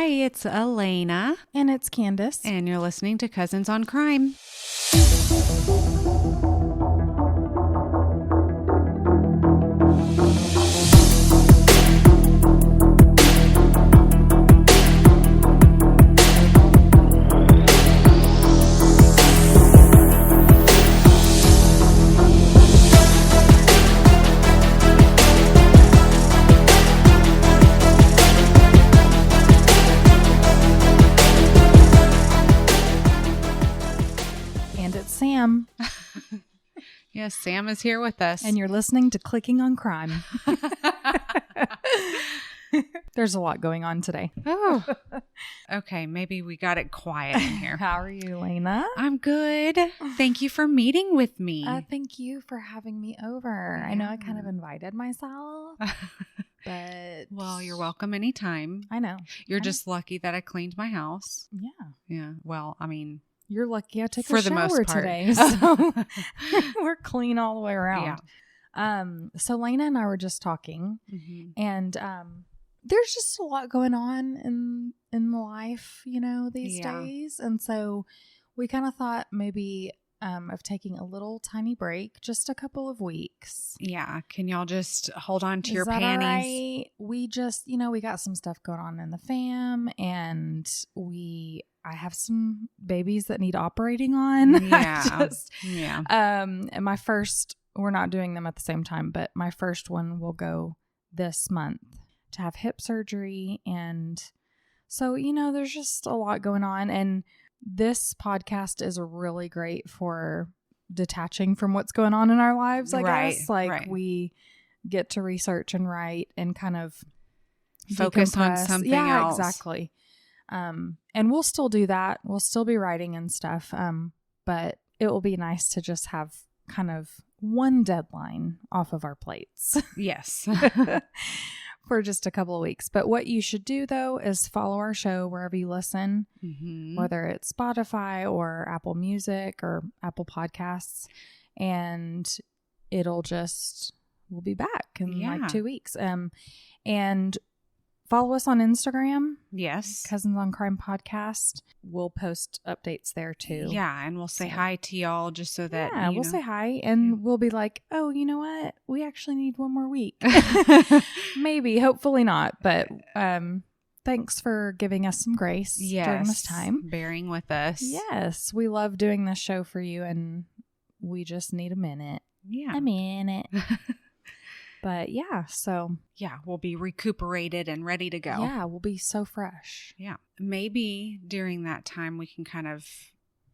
Hi, it's Elena. And it's Candace. And you're listening to Cousins on Crime. Sam. Yes, Sam is here with us. And you're listening to Clicking on Crime. There's a lot going on today. Oh, okay. Maybe we got it quiet in here. How are you, Lena? I'm good. Thank you for meeting with me. Thank you for having me over. Yeah. I know I kind of invited myself, but... Well, you're welcome anytime. I know. You're just lucky that I cleaned my house. Yeah. Yeah. Well, I mean... You're lucky I took for a the shower most part today, so we're clean all the way around. Yeah. So Lena and I were just talking, and there's just a lot going on in life, these days, and so we kind of thought maybe of taking a little tiny break, just a couple of weeks. Yeah. Can y'all just hold on to your that panties? All right? We just, we got some stuff going on in the fam, and I have some babies that need operating on. Yeah. Yeah. And my first, we're not doing them at the same time, but my first one will go this month to have hip surgery. And so, there's just a lot going on. And this podcast is really great for detaching from what's going on in our lives, I guess. Like we get to research and write and kind of focus on something else. Yeah, exactly. And we'll still do that. We'll still be writing and stuff. But it will be nice to just have kind of one deadline off of our plates. Yes. For just a couple of weeks. But what you should do, though, is follow our show wherever you listen, whether it's Spotify or Apple Music or Apple Podcasts. And we'll be back in like 2 weeks. And follow us on Instagram. Yes. Cousins on Crime Podcast. We'll post updates there too. Yeah. And we'll say hi to y'all just so that. Yeah, we'll say hi. And we'll be like, oh, you know what? We actually need one more week. Maybe. Hopefully not. But thanks for giving us some grace during this time. Bearing with us. Yes. We love doing this show for you. And we just need a minute. Yeah. A minute. But yeah, so. Yeah, we'll be recuperated and ready to go. Yeah, we'll be so fresh. Yeah. Maybe during that time we can kind of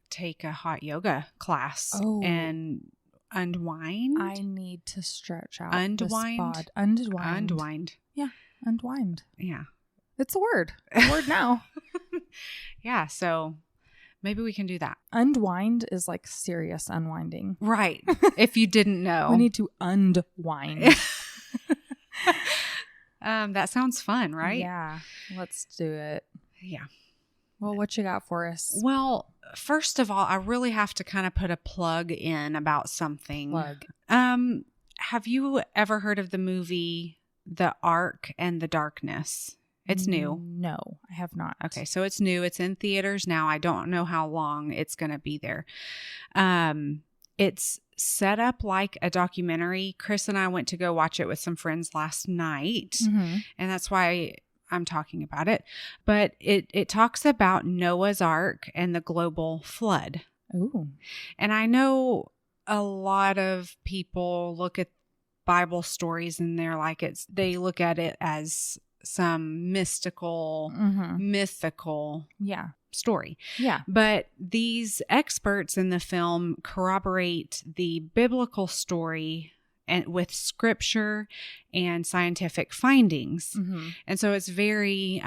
take a hot yoga class and unwind. I need to stretch out. Unwind. Unwind. Yeah, unwind. Yeah. It's a word. A word now. Yeah, so maybe we can do that. Unwind is like serious unwinding. Right. If you didn't know. We need to unwind. That sounds fun, right? Yeah. Let's do it. Yeah. Well, what you got for us? Well, first of all, I really have to kind of put a plug in about something. Plug. Have you ever heard of the movie The Ark and the Darkness? It's new. No, I have not. Okay, so it's new. It's in theaters now. I don't know how long it's going to be there. It's set up like a documentary. Chris and I went to go watch it with some friends last night, and that's why I'm talking about it. But it talks about Noah's Ark and the global flood. Ooh. And I know a lot of people look at Bible stories and they look at it as some mystical, mythical story. Yeah. But these experts in the film corroborate the biblical story and with scripture and scientific findings. And so it's very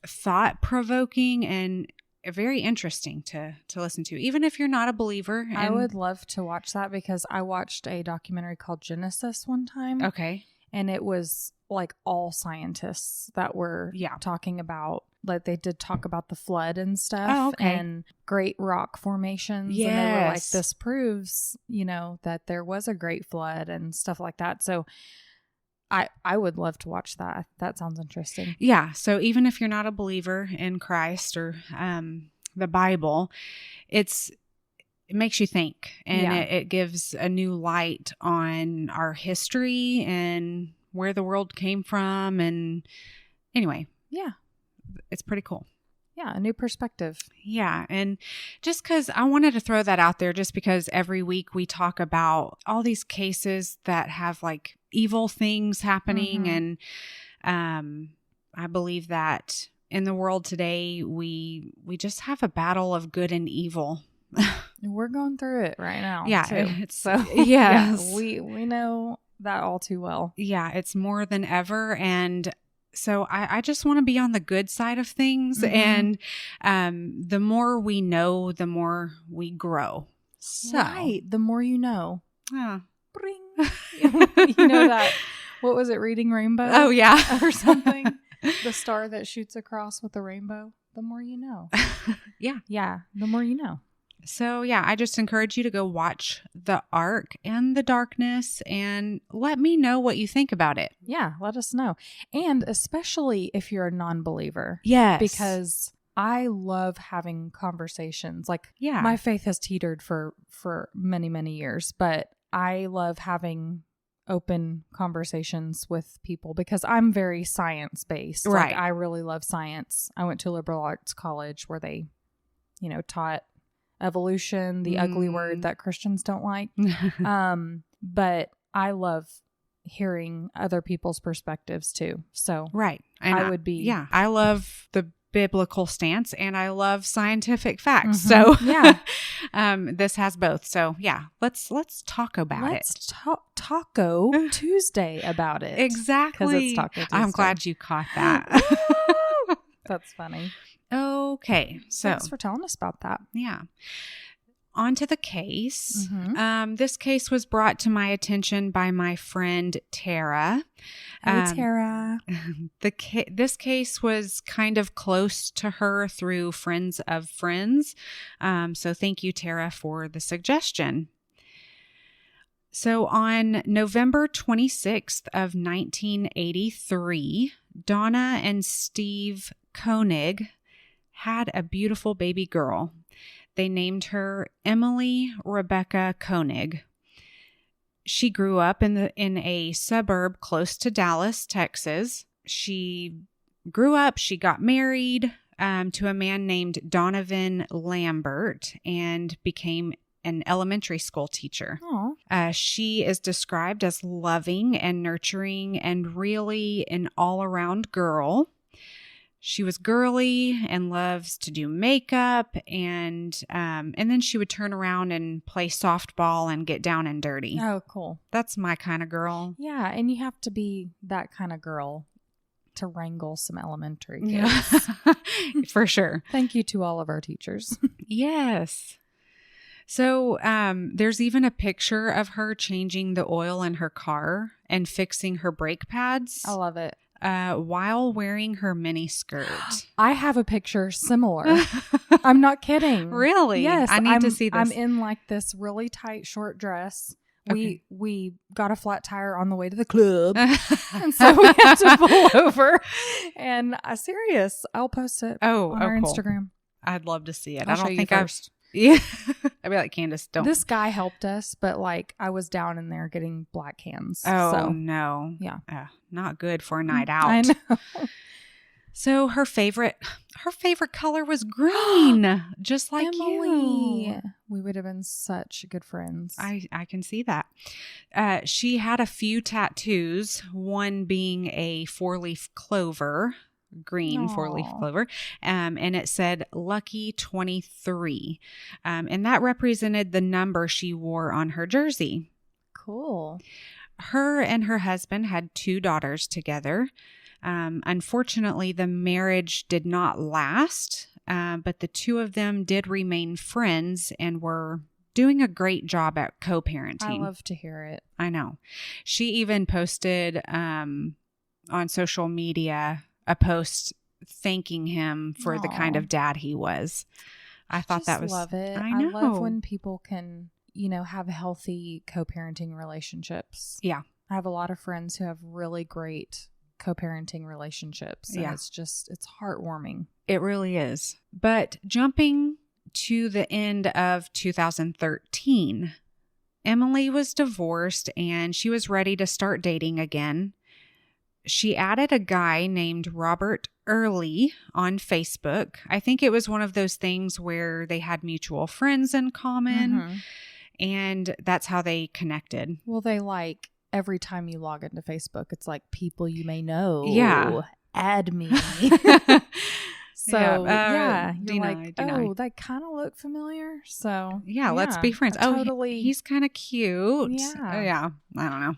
thought-provoking and very interesting to listen to, even if you're not a believer. And I would love to watch that because I watched a documentary called Genesis one time. Okay. And it was like all scientists that were talking about, like they did talk about the flood and stuff and great rock formations. Yes. And they were like, this proves, that there was a great flood and stuff like that. So I would love to watch that. That sounds interesting. Yeah. So even if you're not a believer in Christ or the Bible, it makes you think, and it gives a new light on our history and where the world came from. And anyway, yeah, it's pretty cool. Yeah, a new perspective. Yeah. And just because I wanted to throw that out there, just because every week we talk about all these cases that have like evil things happening. And I believe that in the world today, we just have a battle of good and evil. We're going through it right now. Yeah. Too. So yes. Yeah, we know that all too well. Yeah. It's more than ever. And so I just want to be on the good side of things. And the more we know, the more we grow. So right. The more you know. Bring. You know that, what was it, Reading Rainbow? Oh, yeah. Or something. The star that shoots across with the rainbow. The more you know. Yeah. Yeah. The more you know. So, yeah, I just encourage you to go watch The Ark and The Darkness and let me know what you think about it. Yeah, let us know. And especially if you're a non-believer. Yes. Because I love having conversations. Like, yeah, my faith has teetered for many, many years, but I love having open conversations with people because I'm very science-based. Right. Like, I really love science. I went to a liberal arts college where they, taught evolution, the ugly word that Christians don't like. But I love hearing other people's perspectives too. So right. And I would be. Yeah. I love the biblical stance and I love scientific facts. So yeah. This has both. So yeah, let's talk about it. Let's Taco Tuesday about it. Exactly. Because it's Taco Tuesday. I'm glad you caught that. That's funny. Okay. So thanks for telling us about that. Yeah. On to the case. This case was brought to my attention by my friend Tara. Hey, Tara. This case was kind of close to her through friends of friends. So thank you, Tara, for the suggestion. So on November 26th of 1983, Donna and Steve Koenig had a beautiful baby girl. They named her Emily Rebecca Koenig. She grew up in a suburb close to Dallas, Texas. She grew up, she got married to a man named Donovan Lambert and became an elementary school teacher. She is described as loving and nurturing and really an all-around girl. She was girly and loves to do makeup, and then she would turn around and play softball and get down and dirty. Oh, cool. That's my kind of girl. Yeah, and you have to be that kind of girl to wrangle some elementary kids. Yeah. For sure. Thank you to all of our teachers. Yes. So there's even a picture of her changing the oil in her car and fixing her brake pads. I love it. While wearing her mini skirt. I have a picture similar. I'm not kidding. Really? Yes. I need to see this. I'm in like this really tight short dress. Okay. We got a flat tire on the way to the club. And so we had to pull over. And serious. I'll post it on our cool. Instagram. I'd love to see it. I'll I don't show think you I've first. Yeah. I'd be like, Candace, don't. This guy helped us, but like I was down in there getting black hands. Oh, so. no. Yeah. Not good for a night out. I know. So her favorite color was green, just like Emily. you. We would have been such good friends. I can see that. She had a few tattoos, one being a 4-leaf clover, green 4-leaf clover, and it said Lucky 23. And that represented the number she wore on her jersey. Cool. Her and her husband had 2 daughters together. Unfortunately, the marriage did not last, but the 2 of them did remain friends and were doing a great job at co-parenting. I love to hear it. I know. She even posted on social media a post thanking him for the kind of dad he was. I thought that was... love it. I know. I love when people can, have healthy co-parenting relationships. Yeah. I have a lot of friends who have really great co-parenting relationships. And it's heartwarming. It really is. But jumping to the end of 2013, Emily was divorced and she was ready to start dating again. She added a guy named Robert Early on Facebook. I think it was one of those things where they had mutual friends in common, and that's how they connected. Well, they every time you log into Facebook, it's like people you may know. Yeah. Add me. So, deny. that kind of look familiar. So, let's be friends. Totally. He's kind of cute. Yeah. I don't know.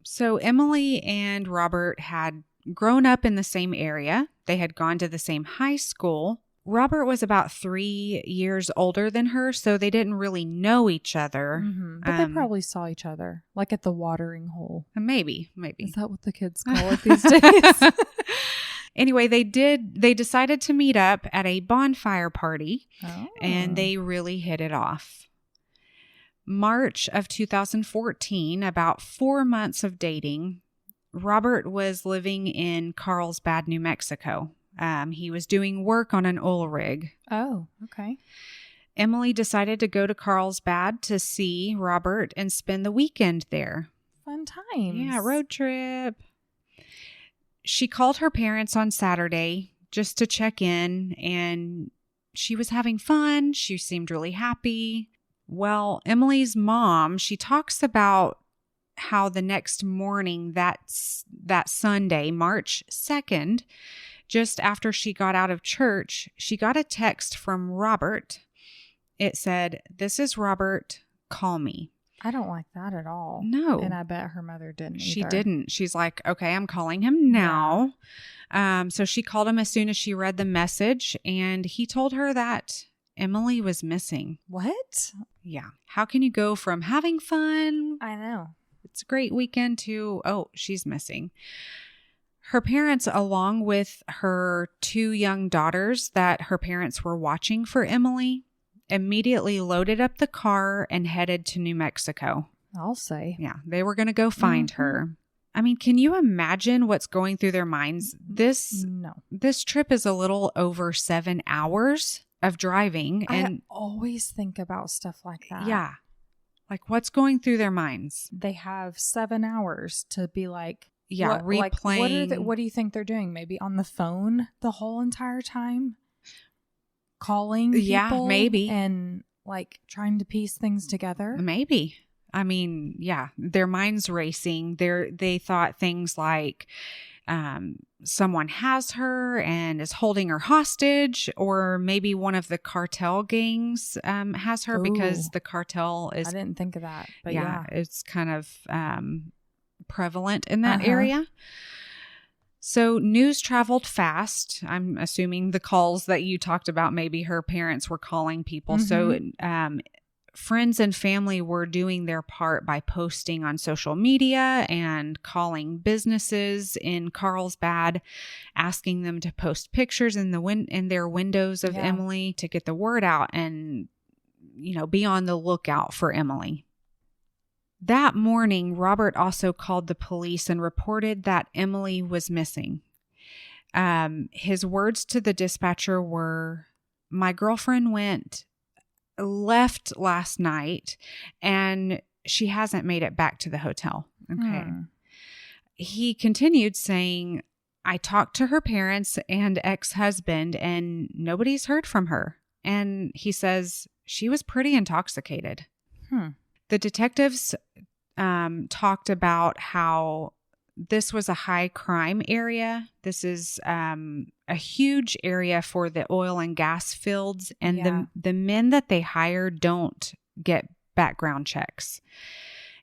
So Emily and Robert had grown up in the same area. They had gone to the same high school. Robert was about 3 years older than her, so they didn't really know each other. But they probably saw each other, like at the watering hole. Maybe. Is that what the kids call it these days? Anyway, they decided to meet up at a bonfire party, and they really hit it off. March of 2014, about 4 months of dating, Robert was living in Carlsbad, New Mexico. He was doing work on an oil rig. Oh, okay. Emily decided to go to Carlsbad to see Robert and spend the weekend there. Fun times. Yeah, road trip. She called her parents on Saturday just to check in, and she was having fun. She seemed really happy. Well, Emily's mom, she talks about how the next morning, that Sunday, March 2nd, just after she got out of church, she got a text from Robert. It said, "This is Robert, call me." I don't like that at all. No. And I bet her mother didn't either. She didn't. She's like, okay, I'm calling him now. Yeah. So she called him as soon as she read the message, and he told her that Emily was missing. What? Yeah. How can you go from having fun? I know. It's a great weekend to, she's missing. Her parents, along with her 2 young daughters that her parents were watching for Emily, immediately loaded up the car and headed to New Mexico. I'll say. Yeah, they were going to go find her. I mean, can you imagine what's going through their minds? This trip is a little over 7 hours of driving. And I always think about stuff like that. Yeah. Like, what's going through their minds? They have 7 hours to be like, replaying. What do you think they're doing? Maybe on the phone the whole entire time? Calling people? Yeah, maybe. And trying to piece things together? Maybe. I mean, yeah, their minds racing. They thought things like someone has her and is holding her hostage, or maybe one of the cartel gangs has her. Ooh. Because the cartel is... I didn't think of that, but yeah. It's kind of prevalent in that area. So news traveled fast. I'm assuming the calls that you talked about, maybe her parents were calling people. So friends and family were doing their part by posting on social media and calling businesses in Carlsbad, asking them to post pictures in their windows of Emily to get the word out and, be on the lookout for Emily. That morning, Robert also called the police and reported that Emily was missing. His words to the dispatcher were, "My girlfriend left last night and she hasn't made it back to the hotel." Okay. He continued saying, "I talked to her parents and ex-husband and nobody's heard from her." And he says she was pretty intoxicated. The detectives talked about how this was a high crime area. This is a huge area for the oil and gas fields, and the men that they hire don't get background checks,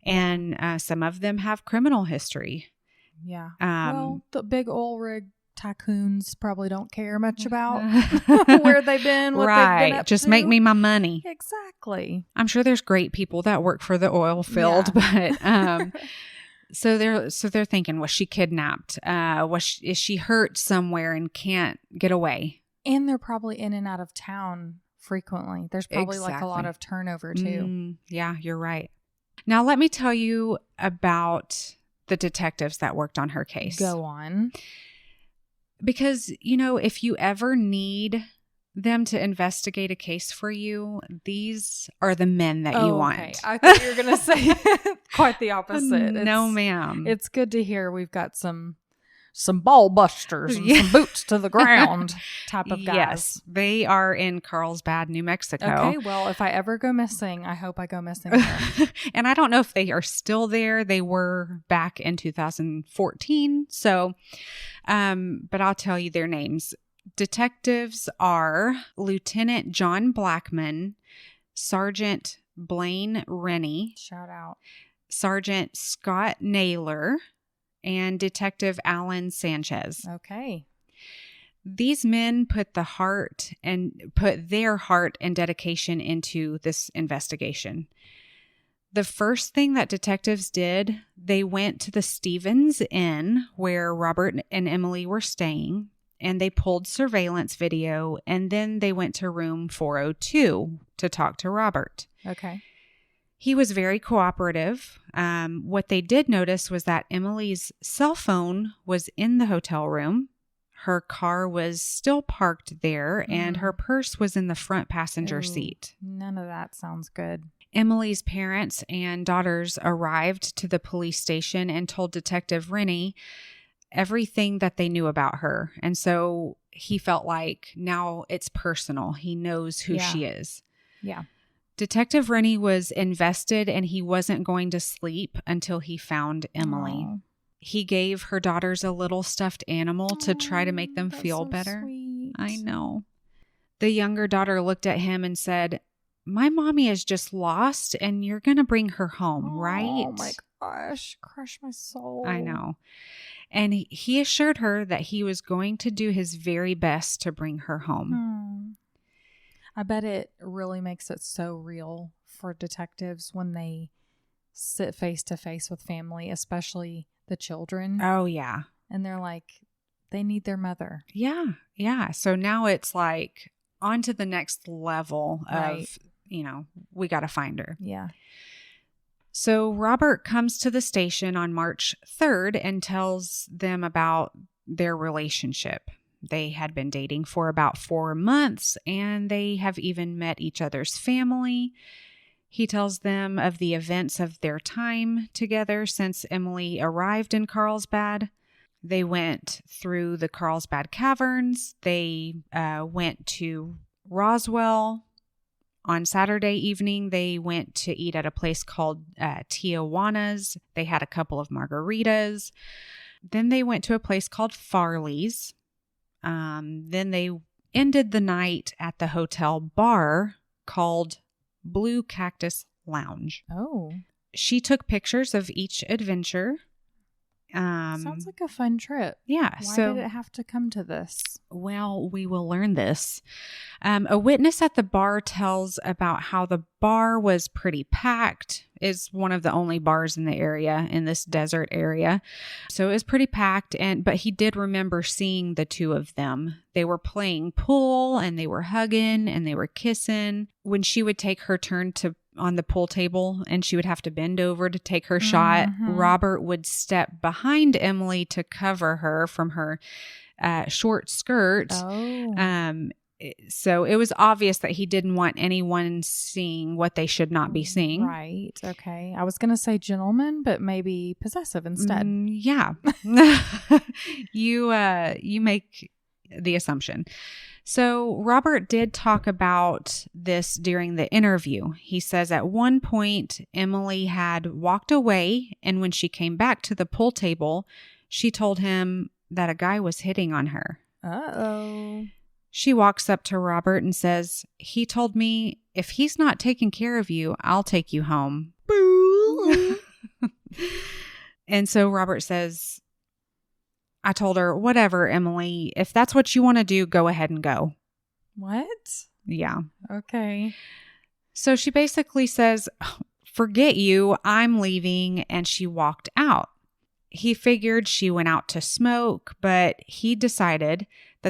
and some of them have criminal history. Yeah. Well, the big oil rig tycoons probably don't care much about where they've been, what they've been up Just to. make me my money. Exactly. I'm sure there's great people that work for the oil field, but so they're thinking, was she kidnapped? Is she hurt somewhere and can't get away? And they're probably in and out of town frequently. There's probably a lot of turnover too. Yeah, you're right. Now let me tell you about the detectives that worked on her case. Go on. Because, if you ever need them to investigate a case for you, these are the men that you want. Okay. I thought you were going to say quite the opposite. No, ma'am. It's good to hear we've got some ball busters and some boots to the ground type of guys. Yes, they are in Carlsbad, New Mexico. Okay, well, if I ever go missing, I hope I go missing there. And I don't know if they are still there. They were back in 2014. So, but I'll tell you their names. Detectives are Lieutenant John Blackman, Sergeant Blaine Rennie. Shout out. Sergeant Scott Naylor, and Detective Alan Sanchez. Okay. These men put their heart and dedication into this investigation. The first thing that detectives did, they went to the Stevens Inn where Robert and Emily were staying, and they pulled surveillance video, and then they went to room 402 to talk to Robert. Okay. He was very cooperative. What they did notice was that Emily's cell phone was in the hotel room. Her car was still parked there, and her purse was in the front passenger seat. None of that sounds good. Emily's parents and daughters arrived to the police station and told Detective Rennie everything that they knew about her. And so he felt like now it's personal. He knows who she is. Yeah. Detective Rennie was invested, and he wasn't going to sleep until he found Emily. Aww. He gave her daughters a little stuffed animal to try to make them feel better. Sweet. I know. The younger daughter looked at him and said, "My mommy is just lost, and you're going to bring her home, right?" Oh my gosh. Crush my soul. I know. And he assured her that he was going to do his very best to bring her home. I bet it really makes it so real for detectives when they sit face to face with family, especially the children. Oh, yeah. And they're like, they need their mother. Yeah. Yeah. So now it's like on to the next level of, we got to find her. Yeah. So Robert comes to the station on March 3rd and tells them about their relationship. They had been dating for about 4 months, and they have even met each other's family. He tells them of the events of their time together since Emily arrived in Carlsbad. They went through the Carlsbad caverns. They went to Roswell. On Saturday evening, they went to eat at a place called Tijuana's. They had a couple of margaritas. Then they went to a place called Farley's. Then they ended the night at the hotel bar called Blue Cactus Lounge. Oh. She took pictures of each adventure. Sounds like a fun trip. Yeah. Why did it have to come to this? Well, we will learn this. A witness at the bar tells about how the bar was pretty packed. It's one of the only bars in the area, in this desert area. So it was pretty packed, but he did remember seeing the two of them. They were playing pool, and they were hugging, and they were kissing. When she would take her turn on the pool table and she would have to bend over to take her shot, Robert would step behind Emily to cover her from her short skirt. Oh. So it was obvious that he didn't want anyone seeing what they should not be seeing. Right. Okay. I was going to say gentleman, but maybe possessive instead. Yeah. You make the assumption. So Robert did talk about this during the interview. He says at one point, Emily had walked away, and when she came back to the pool table, she told him that a guy was hitting on her. Uh-oh. She walks up to Robert and says, "He told me if he's not taking care of you, I'll take you home." And so Robert says, "I told her, whatever, Emily, if that's what you want to do, go ahead and go." What? Yeah. Okay. So she basically says, "Forget you, I'm leaving," and she walked out. He figured she went out to smoke, but he decided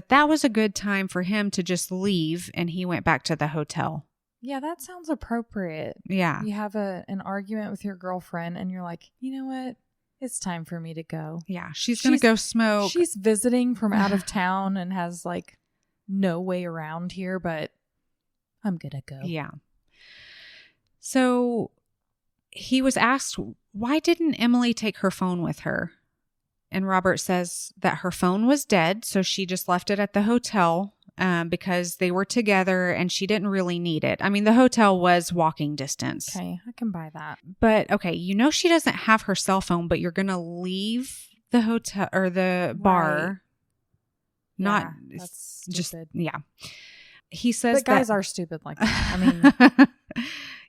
that was a good time for him to just leave, and he went back to the hotel. Yeah, that sounds appropriate. Yeah. You have an argument with your girlfriend, and you're like, you know what? it's time for me to go. Yeah, she's going to go smoke. She's visiting from out of town and has like no way around here, but I'm going to go. Yeah. So he was asked, why didn't Emily take her phone with her? And Robert says that her phone was dead, so she just left it at the hotel because they were together and she didn't really need it. I mean, the hotel was walking distance. Okay, I can buy that. But, okay, you know she doesn't have her cell phone, but you're going to leave the hotel or the bar. Not that's just, stupid. yeah. He says but guys that, are stupid like that. I mean,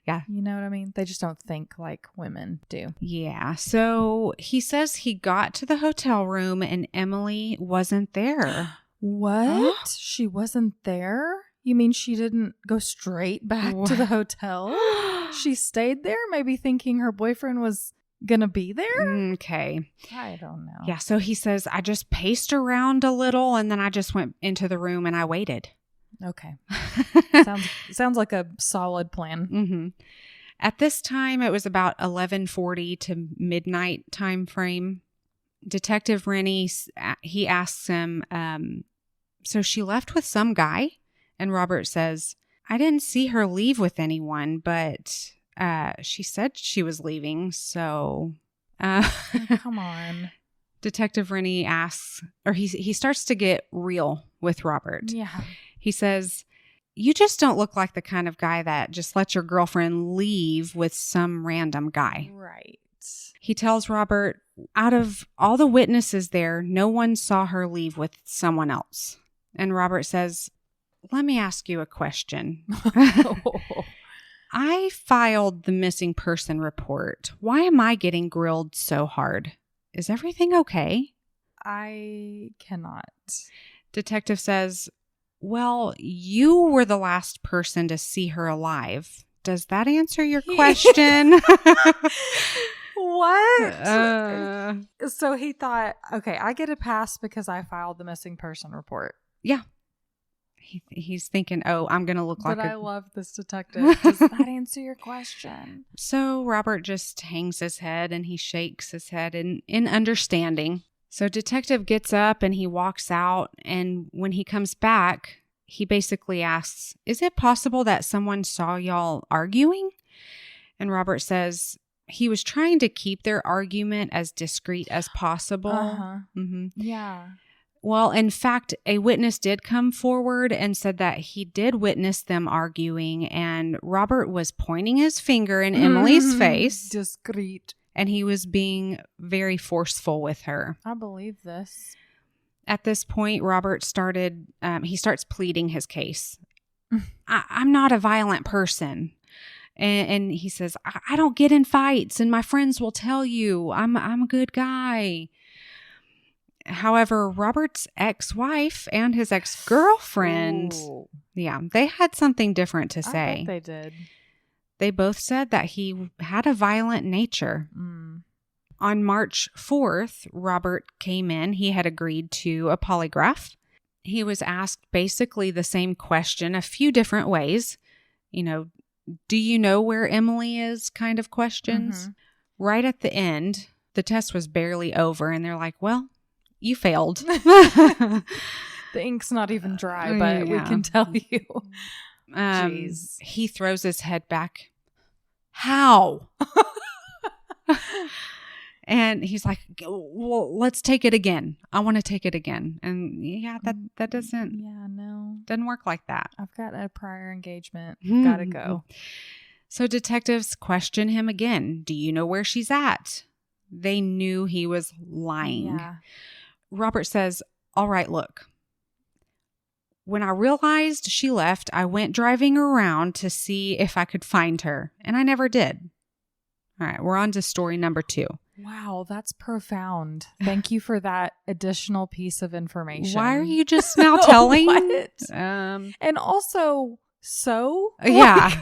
yeah. You know what I mean? They just don't think like women do. Yeah. So he says he got to the hotel room and Emily wasn't there. What? She wasn't there? You mean she didn't go straight back to the hotel? She stayed there, maybe thinking her boyfriend was going to be there? Okay. I don't know. Yeah. So he says, I just paced around a little and then I just went into the room and I waited. Okay. Sounds like a solid plan. Mm-hmm. At this time, it was about 11:40 to midnight time frame. Detective Rennie, he asks him, so she left with some guy? And Robert says, I didn't see her leave with anyone, but she said she was leaving, so... Come on. Detective Rennie asks, or he starts to get real with Robert. Yeah. He says, you just don't look like the kind of guy that just lets your girlfriend leave with some random guy. Right. He tells Robert, out of all the witnesses there, no one saw her leave with someone else. And Robert says, let me ask you a question. I filed the missing person report. Why am I getting grilled so hard? Is everything okay? I cannot. Detective says, well, you were the last person to see her alive. Does that answer your question? What? So he thought, okay, I get a pass because I filed the missing person report. Yeah. He's thinking, oh, I'm going to look like I love this detective. Does that answer your question? So Robert just hangs his head and he shakes his head in understanding. So detective gets up and he walks out. And when he comes back, he basically asks, is it possible that someone saw y'all arguing? And Robert says he was trying to keep their argument as discreet as possible. Uh-huh. Mm-hmm. Yeah. Well, in fact, a witness did come forward and said that he did witness them arguing, and Robert was pointing his finger in Emily's face. Discreet. And he was being very forceful with her. I believe this. At this point, Robert he starts pleading his case. I'm not a violent person. And he says, I don't get in fights, and my friends will tell you I'm a good guy. However, Robert's ex-wife and his ex-girlfriend, they had something different to say. I bet they did. They both said that he had a violent nature. On March 4th, Robert came in. He had agreed to a polygraph. He was asked basically the same question a few different ways. You know, do you know where Emily is kind of questions. Mm-hmm. Right at the end, the test was barely over and they're like, well, you failed. The ink's not even dry, but we can tell you. Jeez. He throws his head back. How? And he's like, well, let's take it again. I want to take it again. And that doesn't work like that. I've got a prior engagement. Gotta go. So detectives question him again. Do you know where she's at? They knew he was lying. Yeah. Robert says, all right, look. When I realized she left, I went driving around to see if I could find her, and I never did. All right, we're on to story number 2. Wow, that's profound. Thank you for that additional piece of information. Why are you just now telling? What? And also, yeah.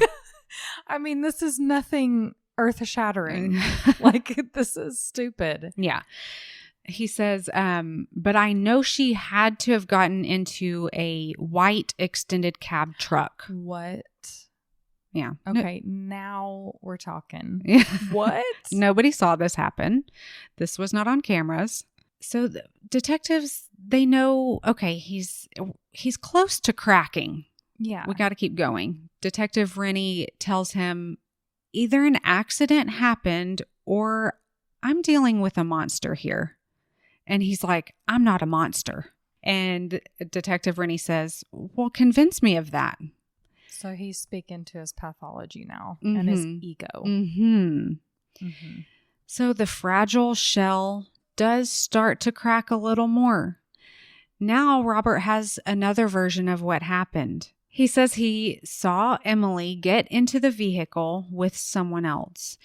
I mean, this is nothing earth-shattering. Like, this is stupid. Yeah. He says, but I know she had to have gotten into a white extended cab truck. What? Yeah. Okay, now we're talking. Yeah. What? Nobody saw this happen. This was not on cameras. So the detectives, they know, okay, he's close to cracking. Yeah. We got to keep going. Detective Rennie tells him either an accident happened or I'm dealing with a monster here. And he's like, I'm not a monster. And Detective Rennie says, well, convince me of that. So he's speaking to his pathology now and his ego. So the fragile shell does start to crack a little more. Now Robert has another version of what happened. He says he saw Emily get into the vehicle with someone else.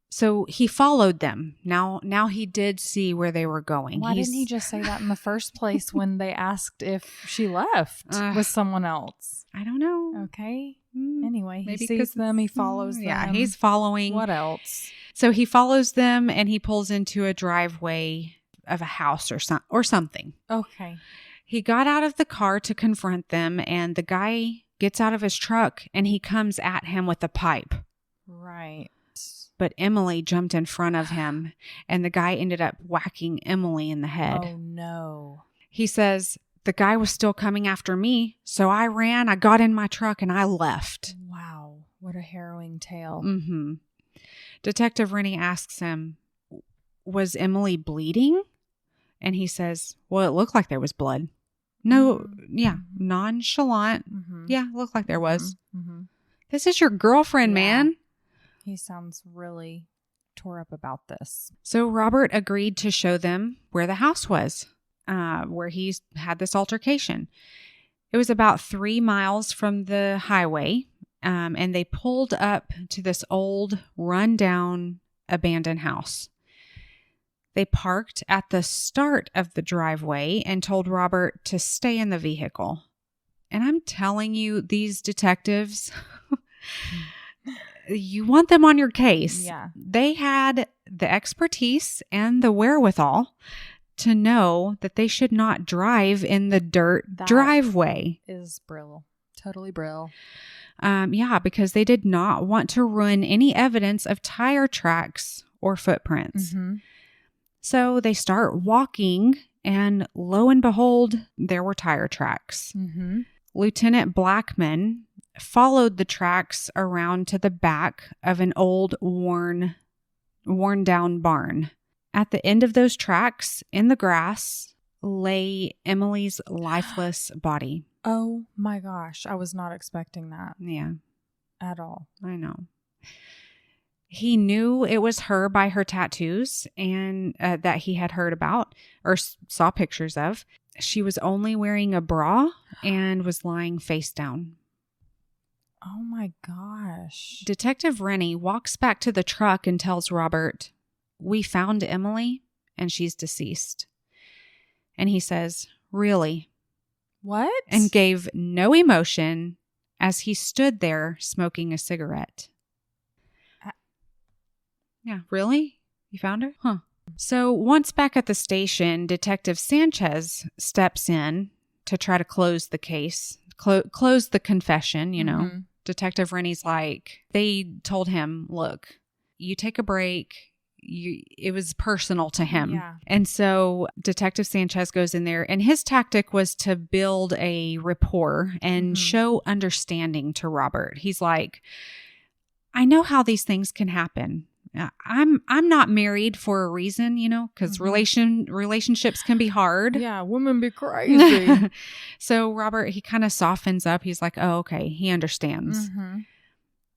So he followed them. Now he did see where they were going. Why didn't he just say that in the first place when they asked if she left with someone else? I don't know. Okay. Anyway, he Maybe sees them. He follows them. Yeah, he's following. What else? So he follows them and he pulls into a driveway of a house or something. Okay. He got out of the car to confront them, and the guy gets out of his truck and he comes at him with a pipe. Right. But Emily jumped in front of him, and the guy ended up whacking Emily in the head. Oh, no. He says, the guy was still coming after me, so I ran, I got in my truck, and I left. Wow. What a harrowing tale. Detective Rennie asks him, was Emily bleeding? And he says, well, it looked like there was blood. No, nonchalant. Yeah, looked like there was. This is your girlfriend, man. He sounds really tore up about this. So Robert agreed to show them where the house was, where he had this altercation. It was about 3 miles from the highway, and they pulled up to this old, run-down, abandoned house. They parked at the start of the driveway and told Robert to stay in the vehicle. And I'm telling you, these detectives... You want them on your case. Yeah. They had the expertise and the wherewithal to know that they should not drive in the dirt driveway. Is brill. Totally brill. Yeah, because they did not want to ruin any evidence of tire tracks or footprints. So they start walking, and lo and behold, there were tire tracks. Lieutenant Blackman followed the tracks around to the back of an old worn down barn. At the end of those tracks, in the grass, lay Emily's lifeless body. Oh my gosh, I was not expecting that. Yeah. At all. I know. He knew it was her by her tattoos and that he had heard about or saw pictures of. She was only wearing a bra and was lying face down. Oh my gosh. Detective Rennie walks back to the truck and tells Robert, we found Emily and she's deceased. And he says, really? What? And gave no emotion as he stood there smoking a cigarette. Yeah, really? You found her? Huh. So once back at the station, Detective Sanchez steps in to try to close the case, close the confession, you know. Detective Rennie's like, they told him, look, you take a break. It was personal to him. Yeah. And so Detective Sanchez goes in there, and his tactic was to build a rapport and show understanding to Robert. He's like, I know how these things can happen. I'm not married for a reason, you know, because relationships can be hard. Yeah, women be crazy. So Robert, he kind of softens up. He's like, oh, okay, he understands.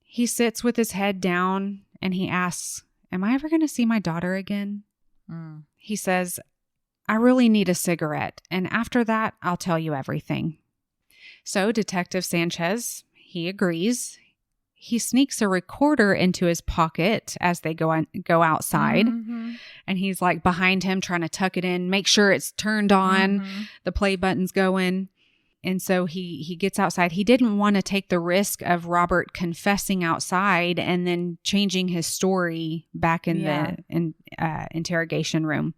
He sits with his head down and he asks, am I ever going to see my daughter again? He says, I really need a cigarette. And after that, I'll tell you everything. So Detective Sanchez, he agrees. He sneaks a recorder into his pocket as they go outside. And he's like behind him trying to tuck it in, make sure it's turned on, the play button's going. And so he gets outside. He didn't want to take the risk of Robert confessing outside and then changing his story back in the interrogation room.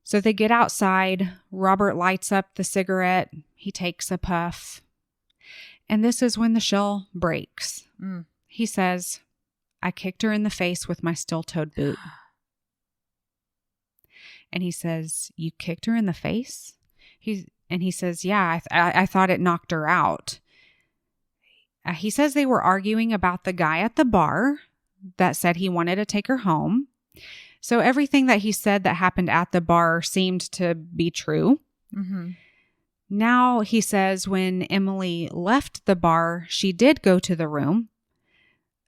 So they get outside. Robert lights up the cigarette. He takes a puff. And this is when the shell breaks. Mm. He says, I kicked her in the face with my steel-toed boot. And he says, you kicked her in the face? He says, yeah, I thought it knocked her out. He says they were arguing about the guy at the bar that said he wanted to take her home. So everything that he said that happened at the bar seemed to be true. Mm-hmm. Now he says when Emily left the bar, she did go to the room.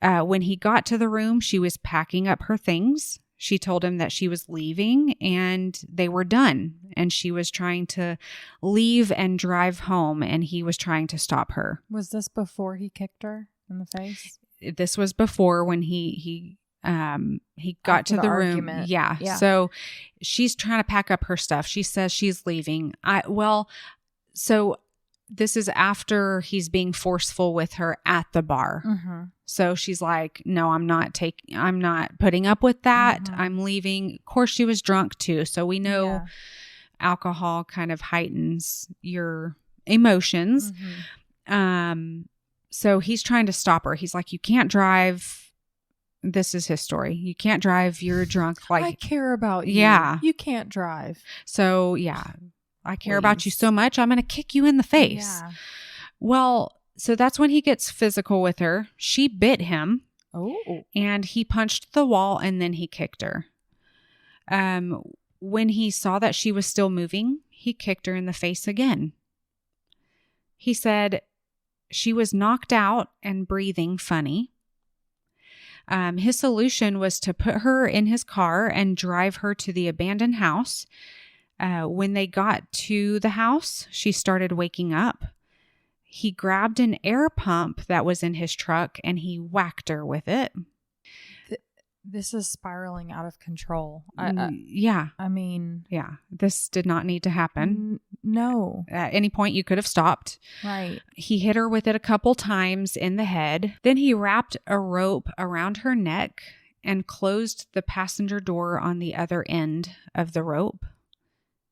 When he got to the room, she was packing up her things. She told him that she was leaving and they were done. And she was trying to leave and drive home, and he was trying to stop her. Was this before he kicked her in the face? This was before when he got to the room. Yeah. So she's trying to pack up her stuff. She says she's leaving. So this is after he's being forceful with her at the bar. Mm-hmm. So she's like, no, I'm not putting up with that. Mm-hmm. I'm leaving. Of course, she was drunk too. So we know alcohol kind of heightens your emotions. Mm-hmm. So he's trying to stop her. He's like, you can't drive. This is his story. You can't drive. You're drunk. Like, I care about you. Yeah. You can't drive. So I care about you so much. I'm going to kick you in the face. Yeah. Well, so that's when he gets physical with her. She bit him. Oh. And he punched the wall and then he kicked her. When he saw that she was still moving, he kicked her in the face again. He said she was knocked out and breathing funny. His solution was to put her in his car and drive her to the abandoned house. When they got to the house, she started waking up. He grabbed an air pump that was in his truck and he whacked her with it. This is spiraling out of control. Yeah. I mean... Yeah. This did not need to happen. No. At any point, you could have stopped. Right. He hit her with it a couple times in the head. Then he wrapped a rope around her neck and closed the passenger door on the other end of the rope.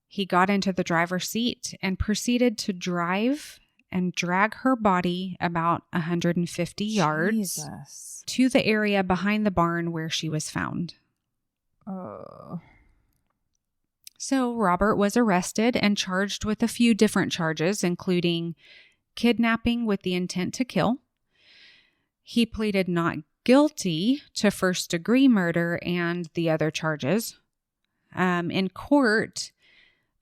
He got into the driver's seat and proceeded to drive and drag her body about 150 yards to the area behind the barn where she was found. Oh. So Robert was arrested and charged with a few different charges, including kidnapping with the intent to kill. He pleaded not guilty to first-degree murder and the other charges. In court,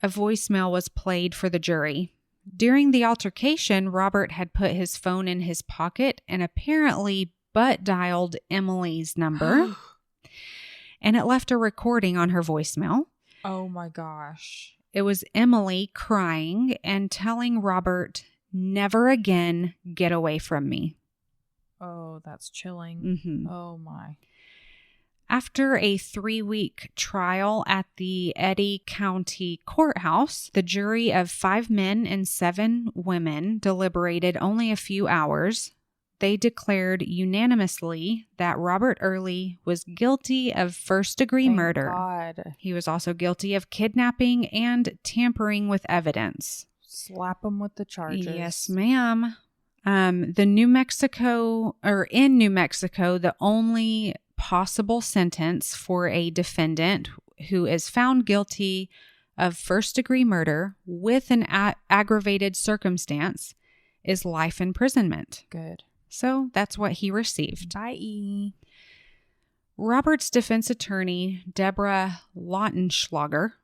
a voicemail was played for the jury. During the altercation, Robert had put his phone in his pocket and apparently butt-dialed Emily's number. And it left a recording on her voicemail. Oh my gosh. It was Emily crying and telling Robert, "Never again, get away from me." Oh, that's chilling. Mm-hmm. Oh my. After a 3-week trial at the Eddy County Courthouse, the jury of 5 men and 7 women deliberated only a few hours. They declared unanimously that Robert Early was guilty of first-degree murder. God. He was also guilty of kidnapping and tampering with evidence. Slap him with the charges. Yes, ma'am. In New Mexico, the only possible sentence for a defendant who is found guilty of first-degree murder with an aggravated circumstance is life imprisonment. Good. So that's what he received. Bye. Robert's defense attorney, Deborah Lautenschlager.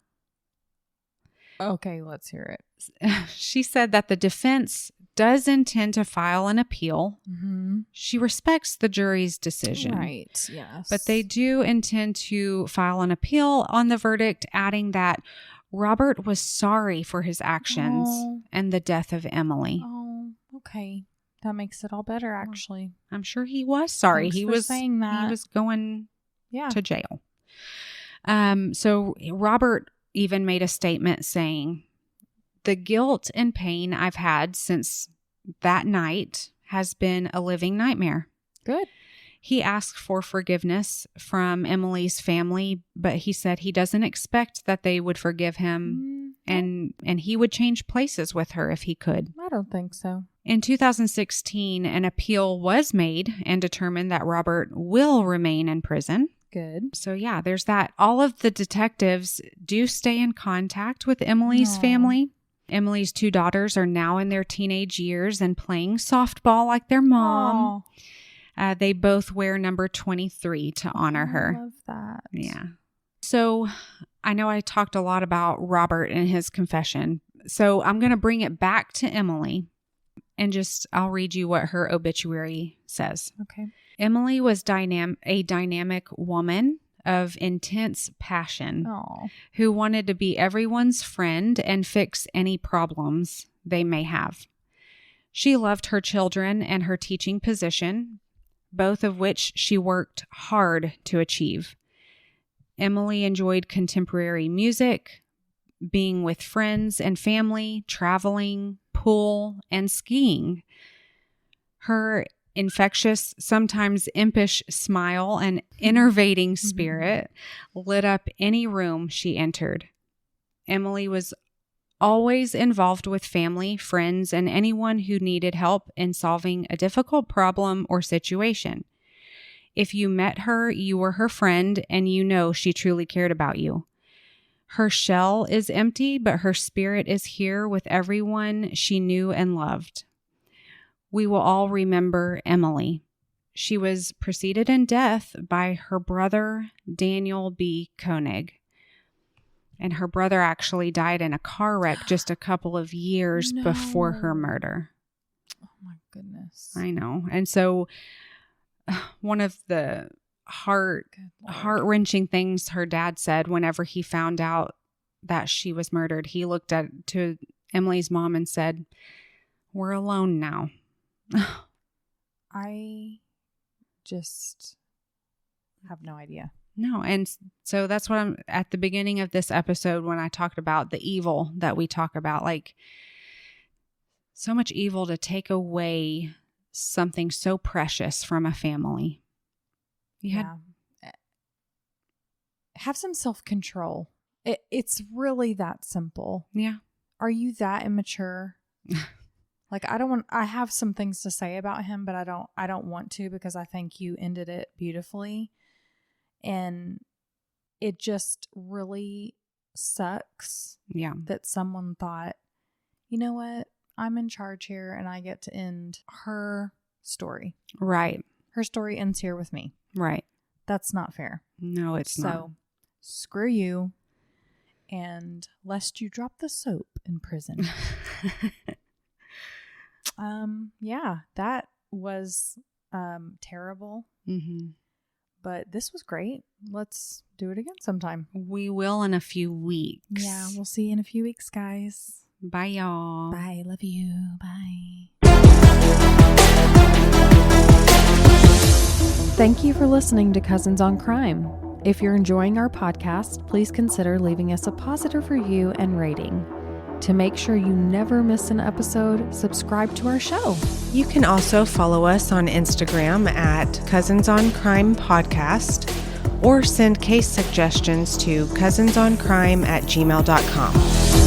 Okay, let's hear it. She said that the defense does intend to file an appeal. Mm-hmm. She respects the jury's decision. Right, yes. But they do intend to file an appeal on the verdict, adding that Robert was sorry for his actions and the death of Emily. Oh, okay. That makes it all better, actually. I'm sure he was sorry. Thanks for saying that. He was going to jail. So Robert even made a statement saying, "The guilt and pain I've had since that night has been a living nightmare." Good. He asked for forgiveness from Emily's family, but he said he doesn't expect that they would forgive him, and he would change places with her if he could. I don't think so. In 2016, an appeal was made and determined that Robert will remain in prison. Good. So yeah, there's that. All of the detectives do stay in contact with Emily's family. Emily's 2 daughters are now in their teenage years and playing softball like their mom. They both wear number 23 to honor her. I love that. Yeah. So I know I talked a lot about Robert and his confession. So I'm going to bring it back to Emily and I'll read you what her obituary says. Okay. Emily was a dynamic woman of intense passion who wanted to be everyone's friend and fix any problems they may have. She loved her children and her teaching position, both of which she worked hard to achieve. Emily enjoyed contemporary music, being with friends and family, traveling, pool, and skiing. Her infectious, sometimes impish smile and enervating spirit lit up any room she entered. Emily was always involved with family, friends, and anyone who needed help in solving a difficult problem or situation. If you met her, you were her friend, and you know she truly cared about you. Her shell is empty, but her spirit is here with everyone she knew and loved. We will all remember Emily. She was preceded in death by her brother, Daniel B. Koenig. And her brother actually died in a car wreck just a couple of years before her murder. Oh my goodness. I know. And so one of the heart-wrenching things her dad said whenever he found out that she was murdered, he looked to Emily's mom and said, "We're alone now." I just have no idea. No. And so that's what I'm at the beginning of this episode when I talked about the evil that we talk about, like so much evil to take away something so precious from a family. Have some self-control. It's really that simple. Yeah. Are you that immature? Like, I have some things to say about him, but I don't want to because I think you ended it beautifully. And it just really sucks that someone thought, you know what? I'm in charge here and I get to end her story. Right. Her story ends here with me. Right. That's not fair. No, it's not. So screw you. And lest you drop the soap in prison. Yeah, that was terrible. Mm-hmm. But this was great. Let's do it again sometime. We will in a few weeks. Yeah, we'll see you in a few weeks, guys. Bye, y'all. Bye. Love you. Bye. Thank you for listening to Cousins on Crime. If you're enjoying our podcast, please consider leaving us a positive review and rating. To make sure you never miss an episode, subscribe to our show. You can also follow us on Instagram at Cousins on Crime Podcast or send case suggestions to cousinsoncrime@gmail.com.